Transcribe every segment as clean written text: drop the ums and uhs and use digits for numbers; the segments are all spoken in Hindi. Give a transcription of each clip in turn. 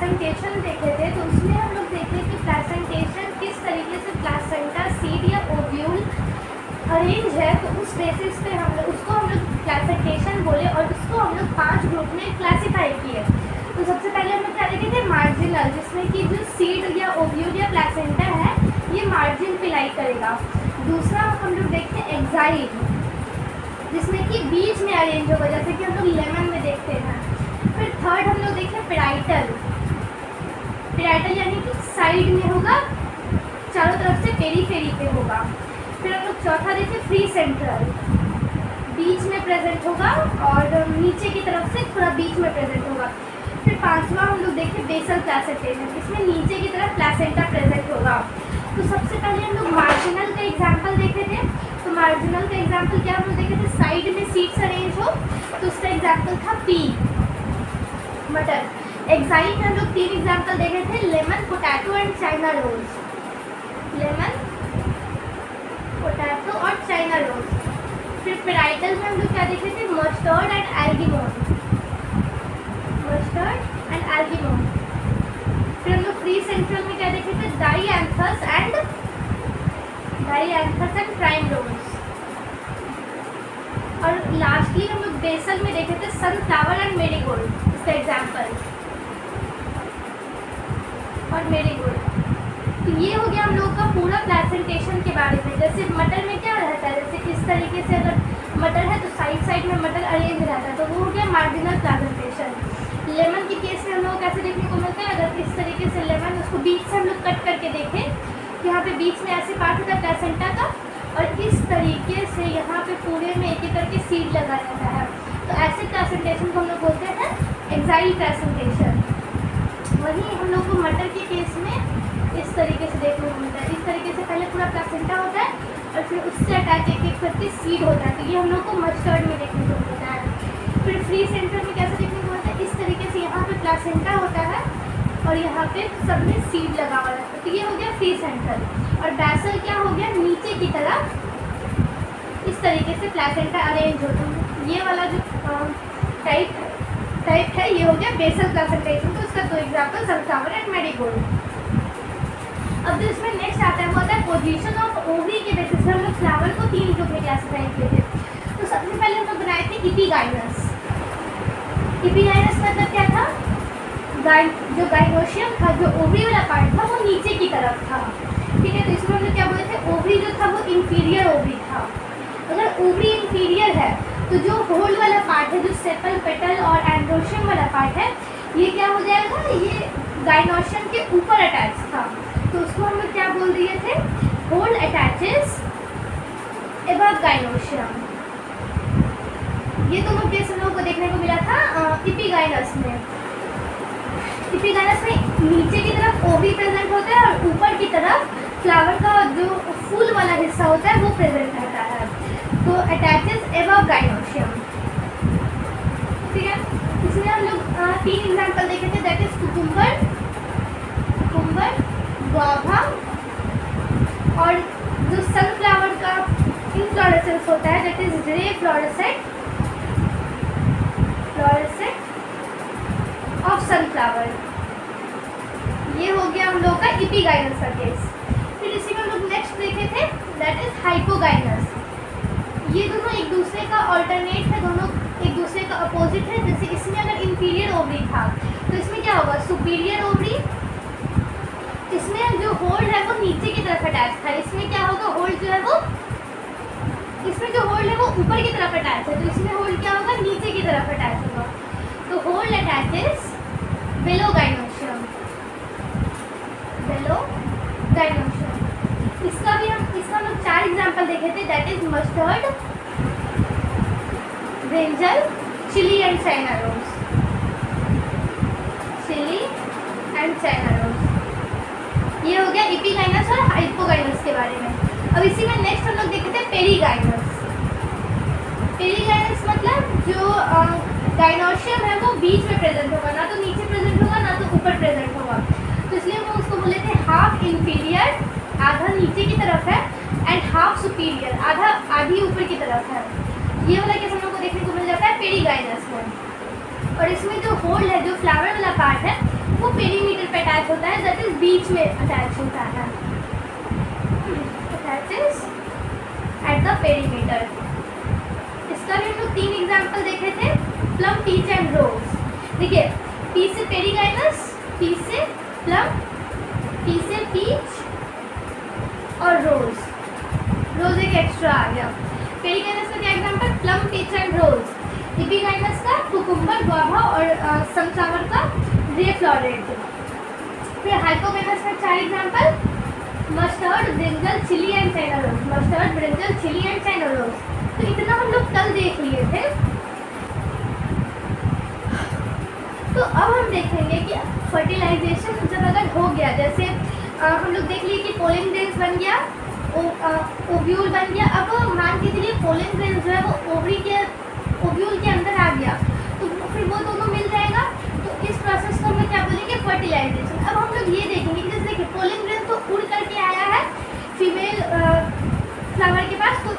प्लेसेंटेशन देखे थे, तो उसमें हम लोग देखे कि प्लेसेंटेशन किस तरीके से प्लेसेंटा सीड या ओव्यूल अरेंज है, तो उस बेसिस पे हम लोग प्लेसेंटेशन बोले और उसको हम लोग 5 ग्रुप में क्लासीफाई किए। तो सबसे पहले हम लोग क्या देखे थे, मार्जिनल, जिसमें कि जो सीड या ओव्यूल या प्लेसेंटा है ये मार्जिन पे लाई करेगा। दूसरा हम लोग देखते हैं एक्साइल, जिसमें कि बीच में अरेंज होगा, जैसे कि हम लोग लेमन में देखते हैं। फिर थर्ड हम लोग देखें पेराइटल, पेराइटल यानी कि साइड में होगा, चारों तरफ से पेरीफेरी पे होगा। फिर हम लोग चौथा देखें फ्री सेंट्रल, बीच में प्रेजेंट होगा और नीचे की तरफ से थोड़ा बीच में प्रेजेंट होगा। फिर पांचवा हम लोग देखें बेसल प्लेसेंटेशन, इसमें नीचे की तरफ प्लेसेंटा प्रेजेंट होगा। तो सबसे पहले हम लोग मार्जिनल का एग्जाम्पल देखे थे। तो मार्जिनल का एग्जाम्पल क्या हम लोग देखे थे, साइड में सीड्स अरेंज हो, तो उसका एग्जाम्पल था पी, मटर। एक्साइल में हम लोग 3 एग्जाम्पल देखे थे, lemon, potato and China rose. Lemon, potato और चाइना रोज। फिर पेराइटल में हम लोग क्या देखे थे, mustard and Argemone, mustard and Argemone. फिर हम लोग फ्री सेंट्रल में क्या देखे थे, डाईएंथस एंड प्राइम रोज। और लास्टली हम लोग बेसल में देखे थे सनफ्लावर एंड मेरीगोल्ड, इसका एग्जाम्पल, और मेरीगोल्ड। तो ये हो गया हम लोगों का पूरा प्लेसेंटेशन के बारे में। जैसे मटर में क्या रहता है, जैसे इस तरीके से अगर मटर है तो साइड साइड में मटर अरेंज रहता है, तो वो हो गया मार्जिनल प्लेसेंटेशन। लेमन के केस में हम लोग कैसे देखने को मिलता है, अगर इस तरीके से लेमन, उसको बीच से हम लोग कट करके देखें, यहाँ पे बीच में ऐसे पार्ट होता है प्लेसेंटा का, और इस तरीके से यहाँ पे पूरे में एक एक करके सीड लगा रहता है। तो ऐसे प्लेसेंटेशन को हम लोग बोलते हैं एक्साइल प्लेसेंटेशन। वहीं हम लोग को मटर के केस में इस तरीके से देखने को मिलता है, इस तरीके से पहले पूरा प्लेसेंटा होता है और फिर उससे अटैच एक एक करके सीड होता है। तो ये हम लोग को मस्टर्ड में देखने को मिलता है। फिर फ्री सेंटर में कैसे देखने को मिलता है, इस तरीके से यहाँ पे प्लेसेंटा होता है और यहाँ पे सब में सीड लगा हुआ रहता है। तो ये हो गया फ्री सेंट्रल। और बेसल क्या हो गया, नीचे की तरफ इस तरीके से प्लेसेंटा अरेंज होता है। ये वाला जो टाइप है ये हो गया बेसल प्लेसेंटेशन। तो इसका 2 एग्जाम्पल सनफ्लावर एंड मेरीगोल्ड। अब जो इसमें नेक्स्ट आता है वो आता है पोजीशन ऑफ ओवरी के बेसिस पे हम लोग फ्लावर को 3 ग्रुप में क्लासिफाई किए थे। तो सबसे पहले हम लोग बनाए थे इपीगाइनस। इपीगाइनस मतलब क्या था, जो गाइनोशियम था, जो ओवरी वाला पार्ट था वो नीचे की तरफ था, ठीक है। तो इसमें हम लोग क्या बोले थे, ओवरी जो था वो इंफीरियर ओवरी था। अगर ओवरी इंफीरियर है तो जो होल वाला पार्ट है, जो सेपल, पेटल और एंड्रोशियम वाला पार्ट है, ये क्या हो जाएगा, ये गाइनोशियम के ऊपर अटैच था। तो उसको हम लोग क्या बोल दिए थे, होल अटैचेस एबव गाइनोशियम। ये दोनों केस हम लोगों को देखने को मिला था इपीगाइनस में। इपीगाइनस में नीचे की तरफ ओवरी प्रेजेंट होता है और ऊपर की तरफ फ्लावर का जो फूल वाला हिस्सा होता है वो प्रेजेंट रहता है। तो अटैचेस एबव गाइनोशियम, ठीक है। इसमें हम लोग 3 एग्जाम्पल देखे थे, दैट इज कुकुम्बर, गुआवा और जो सनफ्लावर का इनफ्लोरेसेंस होता है दैट इज रे फ्लोरेसेंट ऑफ सनफ्लावर। ये हो गया हम लोग का इपीगाइनस का केस। फिर इसी में हम लोग नेक्स्ट देखे थे दैट इज हाइपोगाइनस। ये दोनों एक दूसरे का ऑल्टरनेट है, दोनों एक दूसरे का अपोजिट है। जैसे इसमें अगर इंफीरियर ओवरी था तो इसमें क्या होगा, सुपीरियर ओवरी, इसमें जो होल्ड है वो नीचे की तरफ अटैच था। इसमें क्या होगा, होल्ड जो है वो, इसमें जो होल्ड है वो ऊपर की तरफ अटैच है, तो इसमें होल्ड क्या होगा, नीचे की तरफ अटैच होगा। तो whorl attaches below gynoecium, below gynoecium. इसका हम लोग 4 एग्जाम्पल देखे थे, that is mustard, brinjal, chilli and China rose, chilli and China rose. ये हो गया इपीगाइनस और हाइपोगाइनस के बारे में। अब इसी में नेक्स्ट हम लोग देखे थे पेरीगाइनस। पेरीगाइनस मतलब जो गाइनोशियम है वो बीच में प्रेजेंट होगा, ना तो नीचे प्रेजेंट होगा ना तो ऊपर प्रेजेंट होगा। तो इसलिए हम उसको बोले थे हाफ इंफीरियर, आधा नीचे की तरफ है, एंड हाफ सुपीरियर, आधी ऊपर की तरफ है। ये वाला केस हम लोग को देखने को मिल जाता है पेरीगाइनस में। और इसमें जो होल्ड है, जो फ्लावर वाला पार्ट है, वो पेरीमीटर पे अटैच होता है, दैट इज बीच में अटैच होता है, अटैचेस एट द पेरीमीटर। इसका भी हम लोग 3 एग्जाम्पल देखे थे, प्लम, पीच एंड रोज। देखिए, पी से पेरीगाइनस, पी से प्लम, पी से पीच और रोज। रोज एक एक्स्ट्रा आ गया। पेरीगाइनस का क्या example, plum, peach and rose. Epigynous का कुकुम्बर, गुआवा और सनफ्लावर का ग्रेपफ्लोरेट। फिर हाइपोगाइनस का 4 example, mustard, brinjal, chilli and China rose. Mustard, brinjal, chilli and China rose. तो इतना हम लोग कल देख लिए थे। तो अब हम देखेंगे कि फर्टिलाइजेशन जब अगर हो गया, जैसे हम लोग देख लिए कि पोलन ग्रेन्स बन गया, ओव्यूल बन गया। अब मान के चलिए पोलन ग्रेन्स जो है वो ओव्यूल के अंदर आ गया, तो फिर वो दोनों मिल जाएगा। तो इस प्रोसेस को हम लोग क्या बोलेंगे, फर्टिलाइजेशन। अब हम लोग ये देखेंगे कि जैसे देखिए पोलन ग्रेन तो उड़ करके आया है फीमेल फ्लावर के पास, तो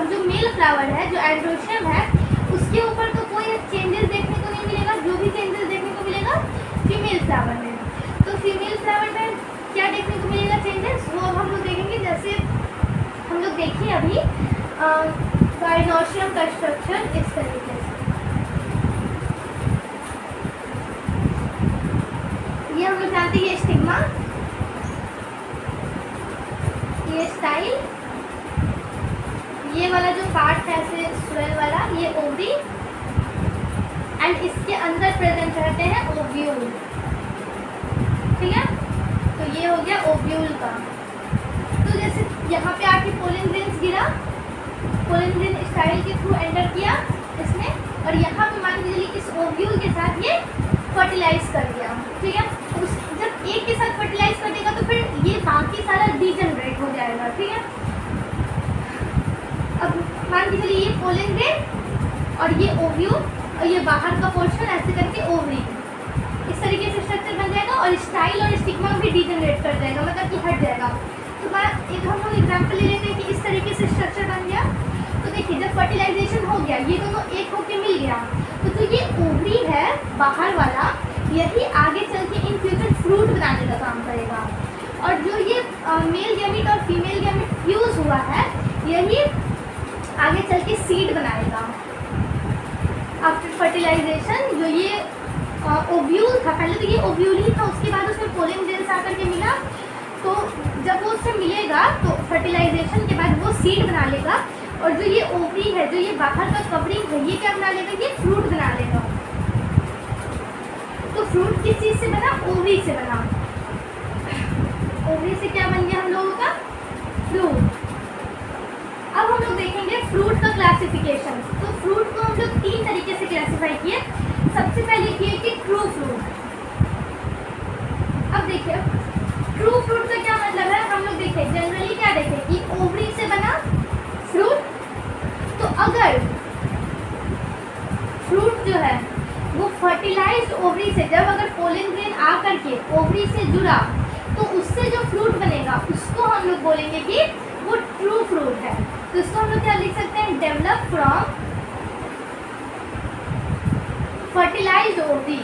जो मेल फ्लावर है, जो एंड्रोशियम है, उसके ऊपर तो कोई चेंजेस देखने को नहीं मिलेगा। जो भी चेंजेस देखने को मिलेगा फीमेल फ्लावर में। तो फीमेल फ्लावर में क्या देखने को मिलेगा चेंजेस, वो हम लोग देखेंगे। जैसे हम लोग देखिए अभी गाइनोशियम का स्ट्रक्चर इस तरीके से, ये हम लोग जानते हैं, ये स्टिग्मा, ये स्टाइल, ये वाला जो पार्ट है ऐसे स्वेल वाला, ये ओवरी, एंड इसके अंदर प्रेजेंट रहते हैं ओव्यूल। ठीक है, तो ये हो गया ओव्यूल का। तो जैसे यहाँ पे आके पोलन ग्रेन्स गिरा, पोलन ग्रेन स्टाइल के थ्रू एंटर किया इसने, और यहाँ पे मान लीजिए इस ओव्यूल के साथ ये फर्टिलाइज कर दिया। ठीक है, जब एक के साथ फर्टिलाइज कर देगा तो फिर ये बाकी सारा डीजनरेट हो जाएगा। ठीक है, अब मान के चलिए ये पोलन ग्रेन और ये ओव्यूल और ये बाहर का पोर्शन ऐसे करके ओवरी, इस तरीके से स्ट्रक्चर बन जाएगा, और स्टाइल और स्टिग्मा भी डीजनरेट कर जाएगा, मतलब कि हट जाएगा। तो एक हम लोग एग्जाम्पल ले लेते हैं कि इस तरीके से स्ट्रक्चर बन गया। तो देखिए, जब फर्टिलाइजेशन हो गया, ये दोनों एक होके मिल गया, तो जो ये ओवरी है बाहर वाला, यही आगे चल के इन फ्यूचर फ्रूट बनाने का काम करेगा। और जो ये मेल गैमेट और फीमेल गैमेट फ्यूज हुआ है, यही आगे चल के सीड बनाएगा। आफ्टर फर्टिलाइजेशन जो ये ओव्यूल था, पहले तो ये ओव्यूल ही था, उसके बाद उसमें पोलन ग्रेन्स आकर के मिला, तो जब वो उससे मिलेगा तो फर्टिलाइजेशन के बाद वो सीड बना लेगा, और जो ये ओवरी है, जो ये बाहर का कवरिंग है, ये क्या बना लेगा, ये फ्रूट बना लेगा। तो फ्रूट किस चीज़ से बना, ओवरी से बना। ओवरी से क्या बन गया हम लोगों का, फ्रूट। अब हम लोग देखेंगे फ्रूट का क्लासिफिकेशन। तो फ्रूट को हम लोग 3 तरीके से क्लासिफाई किए। सबसे पहले किए कि ट्रू फ्रूट। अब देखिए ट्रू फ्रूट का क्या मतलब है, हम लोग देखें जनरली क्या देखें कि ओवरी से बना फ्रूट। तो अगर फ्रूट जो है वो फर्टिलाइज्ड ओवरी से, जब अगर पोलन ग्रेन आकर के ओवरी से जुड़ा, तो उससे जो फ्रूट बनेगा उसको हम लोग बोलेंगे कि वो ट्रू फ्रूट है। तो इसको हम लोग क्या लिख सकते हैं, डेवलप फ्रॉम फर्टिलाइज्ड ओवरी।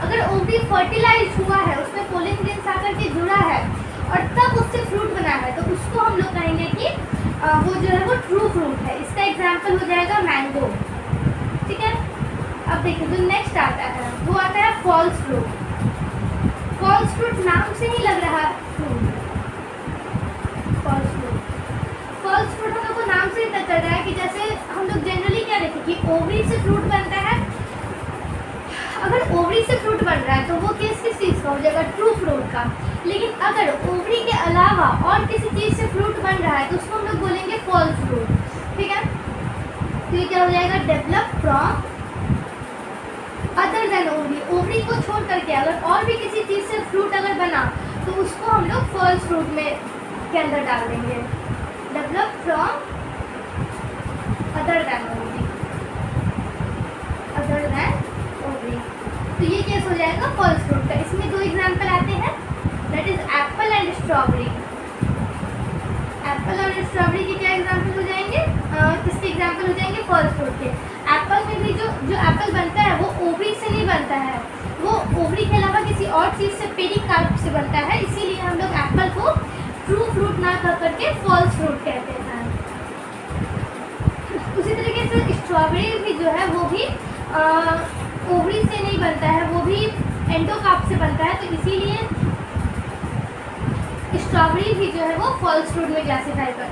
अगर ओवरी फर्टिलाइज हुआ है, उसमें पोलन ग्रेन्स आकर के जुड़ा है और तब उससे फ्रूट बना है, तो उसको हम लोग कहेंगे कि वो जो है वो ट्रू फ्रूट है। इसका एग्जाम्पल हो जाएगा मैंगो। ठीक है, अब देखिए जो नेक्स्ट आता है वो आता है फॉल्स फ्रूट। फॉल्स फ्रूट नाम से ही लग रहा है fruit. False fruit, false fruit हम लोग को नाम से ही पता चल रहा है कि जैसे हम लोग जनरली क्या देखें कि ओवरी से फ्रूट बनता है। अगर ओवरी से फ्रूट बन रहा है तो वो किस चीज़ का हो जाएगा, ट्रू फ्रूट का। लेकिन अगर ओवरी के अलावा और किसी चीज़ से फ्रूट बन रहा है तो उसको हम लोग बोलेंगे फॉल्स फ्रूट। ठीक है, तो ये क्या हो जाएगा, develop from other than ovary. Ovary को छोड़ करके अगर और भी किसी चीज़ से फ्रूट अगर बना तो उसको हम लोग फॉल्स फ्रूट में के अंदर डाल देंगे। Develop from other than ovary, other than ovary. तो ये केस हो जाएगा फॉल्स फ्रूट का। इसमें 2 एग्जाम्पल आते हैं, that is Apple and strawberry. Apple और स्ट्रॉबेरी के क्या एग्जाम्पल हो जाएंगे, किसके एग्जाम्पल हो जाएंगे, फॉल्स फ्रूट के। एप्पल में भी जो एप्पल बनता है वो ओवरी से नहीं बनता है, वो ओवरी के अलावा किसी और चीज़ से पेरिकार्प से बनता है, इसीलिए हम लोग एप्पल को ट्रू फ्रूट ना कह करके फॉल्स फ्रूट कहते हैं। उसी तरीके से स्ट्रॉबेरी भी जो है वो भी ओवरी से नहीं बनता है, वो भी एंडोकार्प से बनता है, तो इसीलिए स्ट्रॉबेरी भी जो है वो फॉल्स फ्रूट में क्लासीफाई कर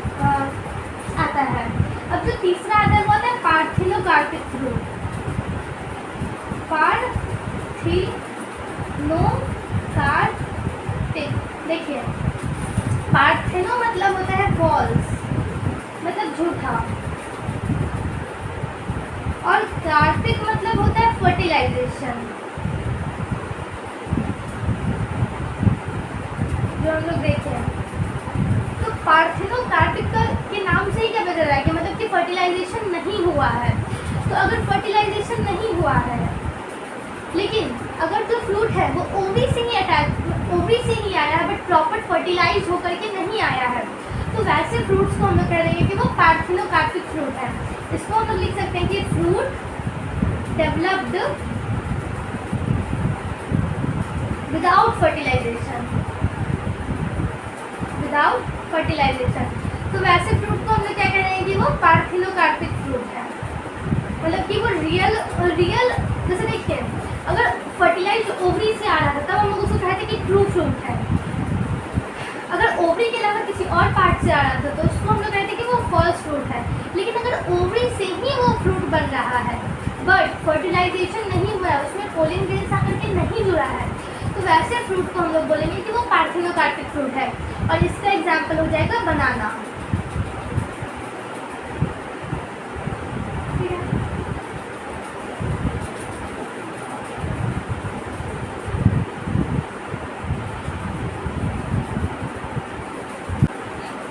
आता है। अब जो तीसरा आता है वो आता है पार्थिनोकार्पिक फ्रूट। पार्थिनोकार्पिक, देखिए पार्थिनो मतलब होता है फॉल्स, मतलब झूठा, और कार्पिक मतलब होता है फर्टिलाइजेशन। जो हम लोग देखे हैं, तो पार्थिनोकार्पिक के नाम से ही क्या पता रहा है कि मतलब कि फर्टिलाइजेशन नहीं हुआ है। तो अगर फर्टिलाइजेशन नहीं हुआ है, लेकिन अगर जो फ्रूट है वो ओवरी से ही आया है, बट प्रॉपर फर्टिलाइज होकर के नहीं आया है, तो वैसे फ्रूट्स को हम लोग कह देंगे कि वो पार्थिनोकार्पिक फ्रूट है। इसको हम लोग लिख सकते हैं कि fruit developed without fertilisation, without fertilisation. तो वैसे फ्रूट को हम लोग क्या कह रहे हैं कि वो पार्थिनोकार्पिक फ्रूट है, मतलब कि वो रियल जैसे देखिए अगर फर्टिलाइज ओवरी से आ रहा था तब हम लोग उसको कहते हैं कि ट्रू फ्रूट है। अगर ओवरी के अलावा किसी और पार्ट से आ रहा था तो उसको हम लोग कहते हैं कि वो फॉल्स फ्रूट है। लेकिन अगर ओवरी से ही वो फ्रूट बन रहा है बट फर्टिलाइजेशन नहीं हुआ है, उसमें पोलन ग्रेन्स आकर के नहीं जुड़ा है, तो वैसे फ्रूट को हम लोग बोलेंगे कि वो पार्थिनोकार्पिक फ्रूट है। और इसका एग्जाम्पल हो जाएगा बनाना।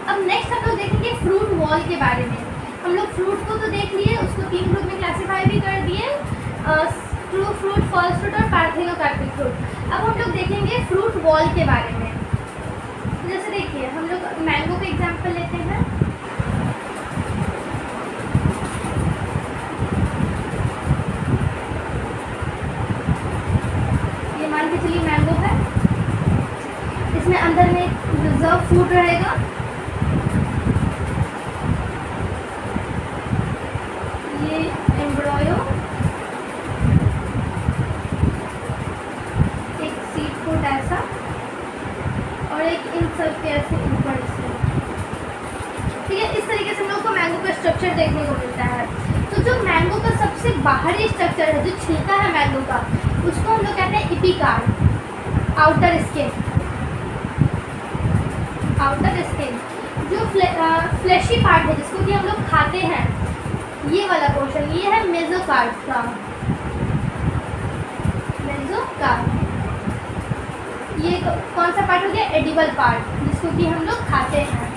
अब नेक्स्ट हम लोग देखेंगे फ्रूट वॉल के बारे में। हम लोग फ्रूट को तो देख लिए, उसको 3 ग्रुप में क्लासीफाई भी कर दिए, ट्रू फ्रूट, फॉल्स फ्रूट और पार्थिनोकार्पिक फ्रूट। अब हम लोग देखेंगे फ्रूट वॉल के बारे में। जैसे देखिए हम लोग मैंगो का एग्जांपल लेते हैं। ये मान के चलिए मैंगो है, इसमें अंदर में रिजर्व फ्रूट रहेगा, ये एम्ब्रॉयो, एक सीड फ्रूट ऐसा, और एक इन सब के ऐसे ऊपर से। ठीक है, इस तरीके से हम लोग को मैंगो का स्ट्रक्चर देखने को मिलता है। तो जो मैंगो का सबसे बाहरी स्ट्रक्चर है, जो छिलका है मैंगो का, उसको हम लोग कहते हैं epicarp, outer skin. Outer skin जो फ्लैशी पार्ट है जिसको कि हम लोग खाते हैं, ये वाला पोर्शन ये है मेसोकार्प का। मेसोकार्प ये कौन सा पार्ट हो गया? एडिबल पार्ट, जिसको कि हम लोग खाते हैं।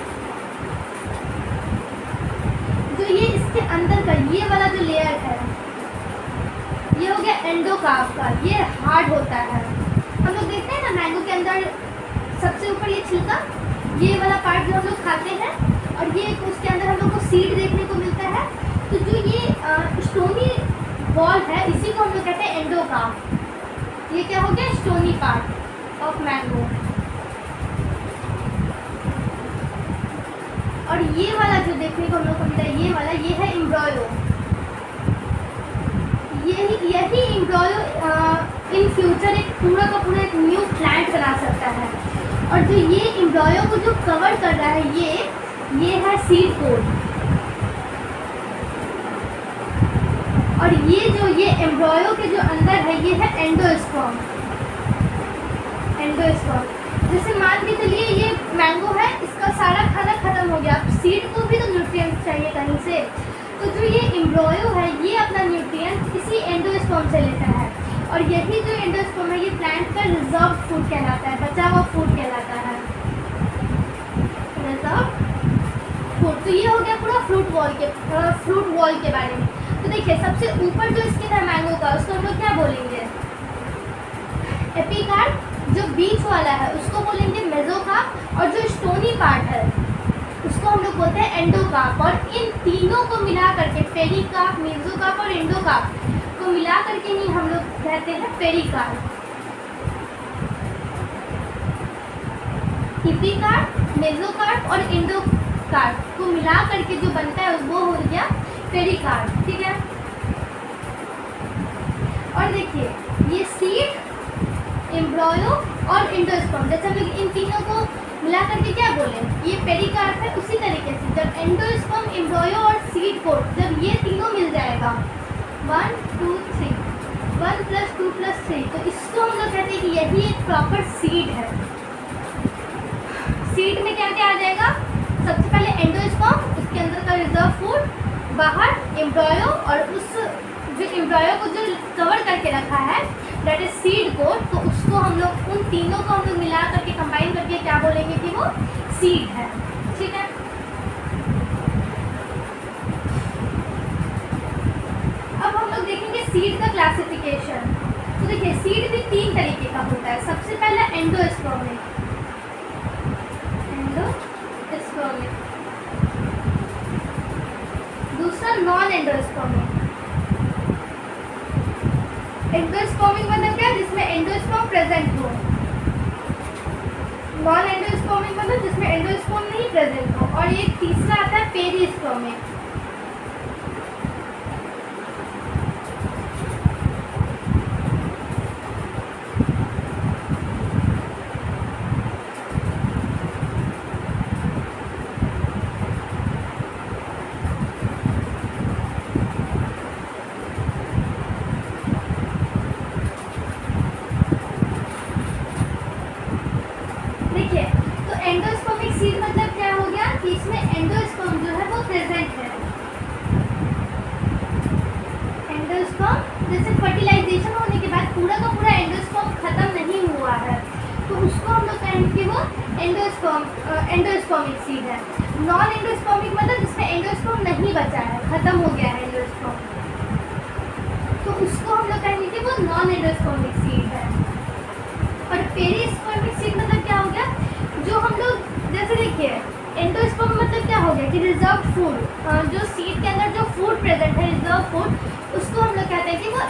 जो ये इसके अंदर का ये वाला जो लेयर है, ये हो गया एंडोकार्प का, ये हार्ड होता है। हम लोग देखते हैं ना मैंगो के अंदर सबसे ऊपर ये छिलका, ये वाला पार्ट जो हम लोग खाते हैं, और ये उसके अंदर हम लोग को सीड देखने को मिलता है। तो जो ये स्टोनी वॉल है, इसी को हम लोग कहते हैं एंडोकार्प। ये क्या हो गया? Stony part of mango. और ये वाला जो देखने को हम लोग को मिलता है, ये वाला, ये है एम्ब्रॉयो। यही एम्ब्रॉयो इन फ्यूचर एक पूरा का पूरा एक न्यू प्लांट बना सकता है। और जो ये एम्ब्रॉयो को जो कवर कर रहा है, ये है सीड कोड। और ये एम्ब्रॉयो के जो अंदर है, ये है एंडोस्पर्म। जैसे मान के चलिए ये मैंगो है, इसका सारा खाना खत्म हो गया, अब सीड को भी तो न्यूट्रिएंट्स चाहिए कहीं से। तो जो ये एम्ब्रॉयो है, ये अपना न्यूट्रिएंट इसी एंडोस्पर्म से लेता है। और यही जो एंडोस्पर्म है, ये प्लांट का रिजर्व फूड कहलाता है, बचा हुआ फूड कहलाता है, रिजर्व फूड। तो ये हो गया पूरा फ्रूट वॉल के बारे में। तो देखिए सबसे ऊपर जो स्किन है मैंगो का, उसको हम लोग क्या बोलेंगे? एपिकार्प। जो बीच वाला है उसको बोलेंगे मेसोकार्प, और जो स्टोनी पार्ट है उसको हम लोग बोलते हैं एंडोकार्प। और इन तीनों को मिला करके, पेरिकार्प, मेसोकार्प और एंडोकार्प को मिला करके ही हम लोग कहते हैं पेरिकार्प। इपिकार्प, मेसोकार्प और एंडोकार्प को मिला करके जो बनता है वो हो गया पेरिकार्प, ठीक है। और देखिए ये सीड, एम्ब्रॉयो और एंडोस्पर्म, जैसे हम लोग इन तीनों को मिला करके क्या बोले, ये पेरिकार्प है। उसी तरीके से जब एंडोस्पर्म, एम्ब्रॉयो और सीड कोट जब ये तीनों मिल जाएगा 1 2 3 1 + 2 + 3, तो इसको हम लोग कहते हैं कि यही एक प्रॉपर सीड है। सीड में क्या क्या आ जाएगा, सबसे पहले एंडोस्पर्म, उसके अंदर का रिजर्व फूड, बाहर एम्ब्रॉयो और उस जो एम्ब्रॉयो को जो कवर करके रखा है दैट इज सीड कोट, तो उसको हम लोग उन तीनों को हम लोग मिला करके कंबाइन करके क्या बोलेंगे कि वो सीड है, ठीक है। अब हम लोग देखेंगे सीड का क्लासिफिकेशन। तो देखिए सीड भी 3 तरीके का होता है। सबसे पहला एंडोस्पर्मिक, दूसरा नॉन एंडोस्पर्मिक। एंडोस्पर्मिक मतलब क्या है, जिसमें एंडोस्पर्म प्रेजेंट हो। नॉन एंडोस्पर्मिक मतलब जिसमें एंडोस्पर्म नहीं प्रेजेंट हो। और ये तीसरा आता है पेरिस्पर्मिक। एंडोस्पर्मिक सीड मतलब क्या हो गया कि इसमें एंडोस्पर्म जो है वो प्रेजेंट है। एंडोस्पर्म जैसे फर्टिलाइजेशन होने के बाद पूरा का पूरा एंडोस्पर्म खत्म नहीं हुआ है, तो उसको हम लोग कहेंगे कि वो एंडोस्पर्मिक सीड है। नॉन एंडोस्पर्मिक मतलब जिसमें एंडोस्पर्म नहीं बचा है, खत्म हो गया है एंडोस्पर्म, तो उसको हम लोग कहेंगे कि वो नॉन एंडोस्पर्मिक सीड है। और पेरिस्पर्मिक सीड मतलब क्या हो गया, जो हम लोग जैसे देखिए एंडोस्पर्म मतलब क्या हो गया कि रिजर्व फूड, जो सीड के अंदर जो फूड प्रेजेंट है रिजर्व फूड, उसको हम लोग कहते हैं कि वो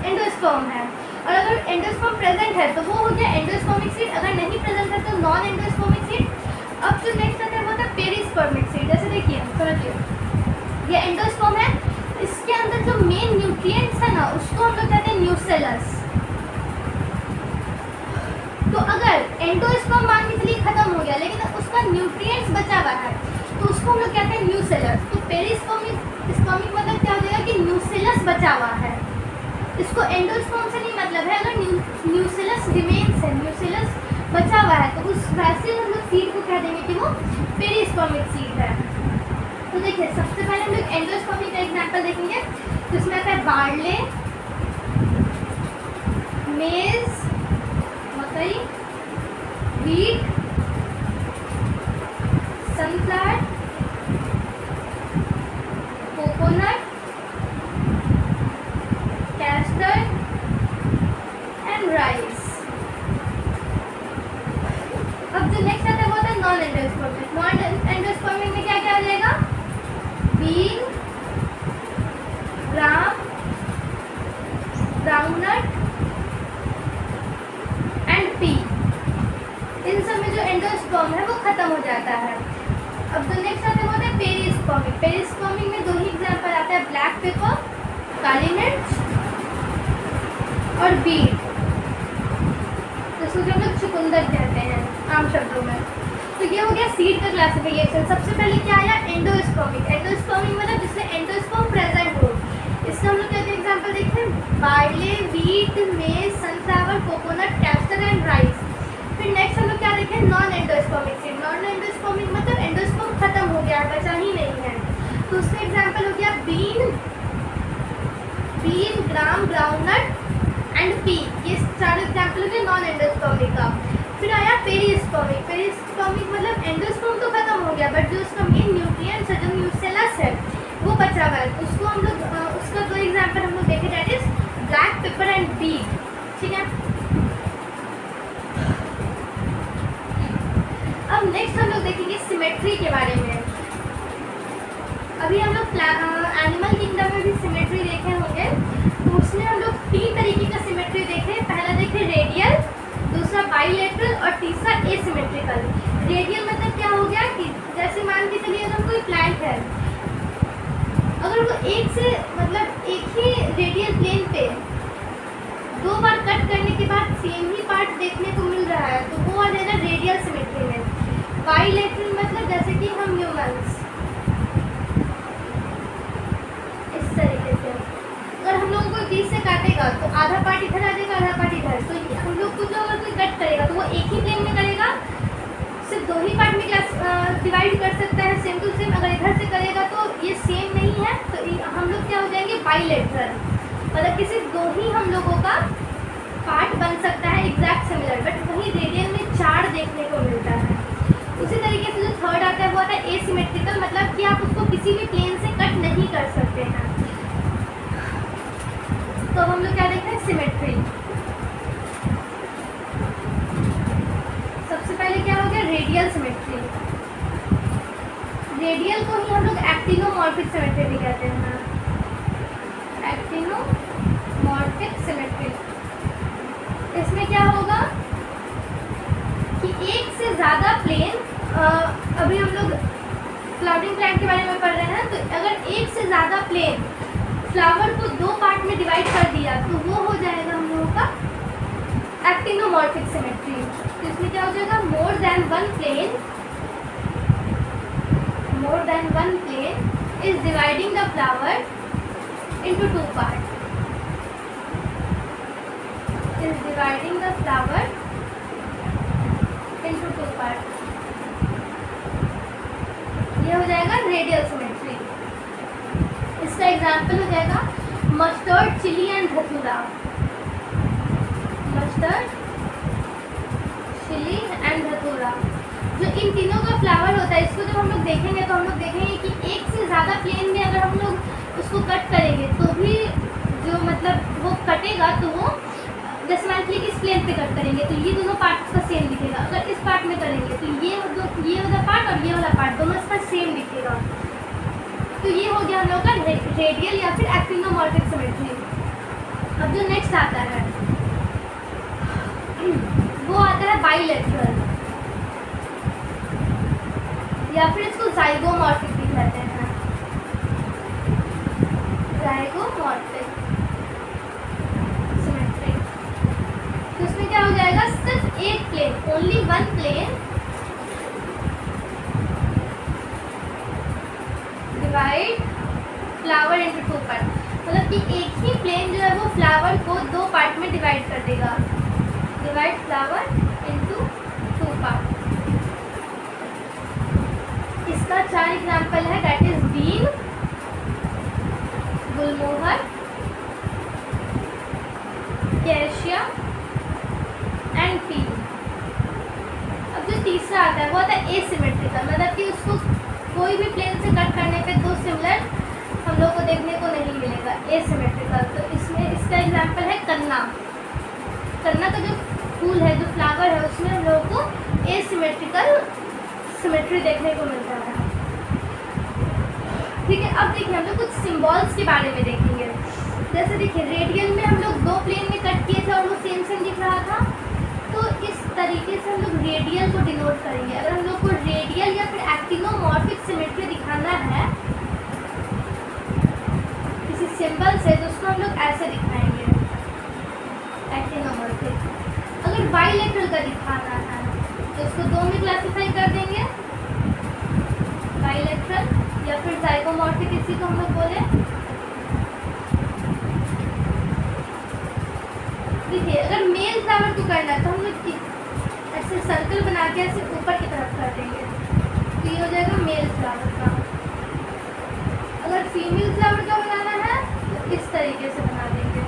एंडोस्पर्म है। और अगर एंडोस्पर्म प्रेजेंट है तो वो हो गया एंडोस्पर्मिक सीड, अगर नहीं प्रेजेंट है तो नॉन एंडोस्पर्मिक सीड। अब जो नेक्स्ट आता है वो था पेरिस्पर्मिक सीड। जैसे देखिए समझिए ये एंडोस्पर्म है, इसके अंदर जो मेन न्यूट्रिएंट्स है ना उसको हम लोग कहते हैं न्यूसेलस। तो अगर एंडोस्पर्म मान के चलिए खत्म हो गया लेकिन उसका न्यूट्रिएंट्स बचा हुआ है तो उसको हम लोग कहते हैं न्यूसेलस। तो पेरिस्पर्मिक मतलब क्या हो जाएगा कि न्यूसेलस बचा हुआ है, इसको एंडोस्पर्म से नहीं मतलब है। अगर न्यूसेलस रिमेन्स है, न्यूसेलस बचा हुआ है, तो उस वैसे हम लोग सीड को कह देंगे कि वो पेरिस्पर्मिक सीड है। तो देखिए सबसे पहले हम लोग एंडोस्पर्मिक का एग्जाम्पल देखेंगे, जिसमें आता है बार्ले, मेज, मकई, wheat, sunflower, coconut, castor and rice. अब जो नेक्स्ट आता है वो आता है नॉन एंडोस्पर्मिक। नॉन एंडोस्पर्मिक में क्या क्या आ जाएगा, bean, gram, groundnut and pea. इन सब में जो एंडोस्पर्म है वो खत्म हो जाता है। अब जो नेक्स्ट आता है वो आता है पेरिस्पर्मिक। पेरिस्पर्मिक में 2 ही एग्जाम्पल आता है, ब्लैक पेपर, काली मिर्च और बीट, जिसको हम लोग चुकंदर कहते हैं आम शब्दों में। तो ये हो गया सीड का क्लासिफिकेशन। सबसे पहले क्या आया, एंडोस्पर्मिक। एंडोस्पर्मिक मतलब जिसमें एंडोस्पर्म प्रेजेंट हो, इससे हम लोग कहते हैं एग्जाम्पल देखते हैं बार्ले, वीट, मेज, sunflower, coconut, castor and rice. फिर नेक्स्ट हम लोग क्या देखें, non endospermic seed. Non endospermic मतलब एंडोस्पर्म खत्म हो गया, बचा ही नहीं है, तो उसका एग्जाम्पल हो गया bean, gram, groundnut and pea. ये 4 एग्जाम्पल हो गए नॉन एंडोस्पर्मिक का। फिर आया पेरिस्पर्मिक। पेरिस्पर्मिक मतलब एंडोस्पर्म तो खत्म हो गया बट जो उसका मेन न्यूट्रिएंट्स है, जो न्यूसेलस है, वो बचा हुआ है, तो उसको हम लोग उसका 2 एग्जाम्पल हम लोग देखे, that is black pepper and beet, ठीक है। अब नेक्स्ट हम लोग देखेंगे सिमेट्री के बारे में। अभी हम लोग एनिमल किंगडम में भी सिमेट्री देखे होंगे, तो उसमें हम लोग 3 तरीके का सिमेट्री देखे। पहला देखे रेडियल, दूसरा बाइलेटरल और तीसरा एसिमेट्रिकल। रेडियल मतलब क्या हो गया कि जैसे मान के चलिए अगर कोई प्लांट है, अगर वो एक से मतलब एक ही रेडियल प्लेन पे 2 बार कट करने के बाद सेम ही पार्ट देखने को मिल रहा है तो वो आ जाएगा रेडियल सिमेट्री में। बाइलेटरल मतलब जैसे कि हम ह्यूमंस इस तरीके से अगर हम लोगों को बीच से काटेगा तो आधा पार्ट इधर आ जाएगा, आधा पार्ट इधर, तो हम लोग को जो अगर कोई कट करेगा तो वो एक ही प्लेन में करेगा, सिर्फ 2 ही पार्ट में डिवाइड कर सकता है सेम टू सेम। अगर इधर से करेगा तो ये सेम नहीं है तो हम लोग क्या हो जाएंगे बाइलेटरल, मतलब कि सिर्फ 2 ही हम लोगों का पार्ट बन सकता है एग्जैक्ट सिमिलर, बट वहीं रेडियल में 4 देखने को मिलता है। उसी तरीके से जो थर्ड आता है वो आता है एसिमेट्रिकल, मतलब कि आप उसको किसी भी प्लेन से कट नहीं कर सकते हैं। तो अब हम लोग क्या देखते हैं सिमेट्री। सबसे पहले क्या हो गया रेडियल सिमेट्री। रेडियल को ही हम लोग एक्टिनोमॉर्फिक सिमेट्री भी कहते हैं, एक्टिनोमॉर्फिक सिमेट्री। इसमें क्या होगा कि एक से ज़्यादा प्लेन, अभी हम लोग फ्लावरिंग प्लांट के बारे में पढ़ रहे हैं, तो अगर एक से ज़्यादा प्लेन फ्लावर को 2 पार्ट में डिवाइड कर दिया तो वो हो जाएगा हम लोगों का एक्टिनोमॉर्फिक सिमेट्री। तो इसमें क्या हो जाएगा more than one plane is dividing the flower into 2 parts, is dividing the flower into 2 parts। ये हो जाएगा रेडियल सिमेट्री। इसका एग्जाम्पल हो जाएगा मस्टर्ड, चिली एंड धतूरा। मस्टर्ड, चिली एंड धतूरा, जो इन तीनों का फ्लावर होता है, इसको जब हम लोग देखेंगे तो हम लोग देखेंगे कि एक से ज़्यादा प्लेन में अगर हम लोग उसको कट करेंगे तो भी जो मतलब वो कटेगा तो वो जैसे मान लीजिए इस प्लेन पे कट करेंगे तो ये दोनों पार्ट का सेम दिखेगा। अगर इस पार्ट में करेंगे तो ये वाला पार्ट और ये वाला पार्ट दोनों इसका सेम दिखेगा। तो ये हो गया हम लोग का रेडियल या फिर एक्टिनोमॉर्फिक सिमेट्री। अब जो नेक्स्ट आता है वो आता है बाइलेटरल, या फिर इसको जाइगोमॉर्फिक भी कहते हैं, जाइगोमॉर्फिक सिमेट्री। तो इसमें क्या हो जाएगा सिर्फ एक plane, only one plane divide flower into 2 part, मतलब कि एक ही प्लेन जो है वो फ्लावर को 2 पार्ट में डिवाइड कर देगा। Divide flower into 2 part. इसका 4 एग्जाम्पल है, that is bean, gulmohar, cassia and pea. अब जो तीसरा आता है वो आता है एसिमेट्रिकल, मतलब कि उसको कोई भी प्लेन से कट करने पे 2 सिमिलर हम लोग को देखने को नहीं मिलेगा, एसिमेट्रिकल। तो इसमें इसका एग्जाम्पल है कन्ना। कन्ना का जो फूल है, जो फ्लावर है, उसमें हम लोगों को एसिमेट्रिकल सिमेट्री देखने को मिलता है। ठीक है, अब देखिए हम लोग कुछ सिंबल्स के बारे में देखेंगे। जैसे देखिए रेडियल में हम लोग 2 प्लेन में कट किए थे और वो सेम सेम दिख रहा था, तो इस तरीके से हम लोग रेडियल को डिनोट करेंगे। अगर हम लोग को रेडियल या फिर एक्टिनोमॉर्फिक सिमेट्री दिखाना है किसी सिंबल से तो उसको हम लोग ऐसे दिखाएंगे, एक्टिनोमॉर्फिक। अगर बाइलेटरल का दिखाना है तो इसको 2 में क्लासिफाई कर देंगे, बाइलेटरल या फिर जाइगोमॉर्फिक, इसी को हम लोग बोले। देखिए अगर मेल फ्लावर को करना है तो हम लोग ऐसे सर्कल बना के ऐसे ऊपर की तरफ कर देंगे, तो ये हो जाएगा मेल फ्लावर का। अगर फीमेल फ्लावर का बनाना है तो इस तरीके से बना देंगे,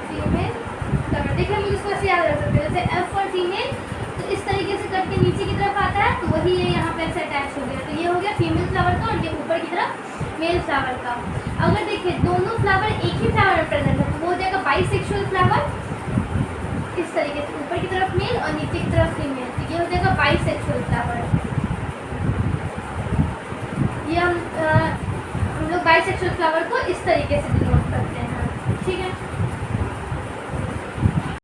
फीमेल फ्लावर। देखिए हम लोग इसको ऐसे याद रख सकते हैं, जैसे एफ फॉर फीमेल, तो इस तरीके से करके नीचे की तरफ आता है तो वही ये यहाँ पे ऐसे अटैच हो गया, तो ये हो गया फीमेल फ्लावर का, और ये ऊपर की तरफ मेल फ्लावर का। अगर देखिए दोनों फ्लावर एक ही फ्लावर में प्रेजेंट है तो वो हो जाएगा बाइसेक्सुअल फ्लावर, इस तरीके से ऊपर की तरफ मेल और नीचे की तरफ फीमेल, तो ये हो जाएगा बाइसेक्सुअल फ्लावर। ये हम लोग बाइसेक्सुअल फ्लावर को इस तरीके से डिनोट करते हैं। ठीक है।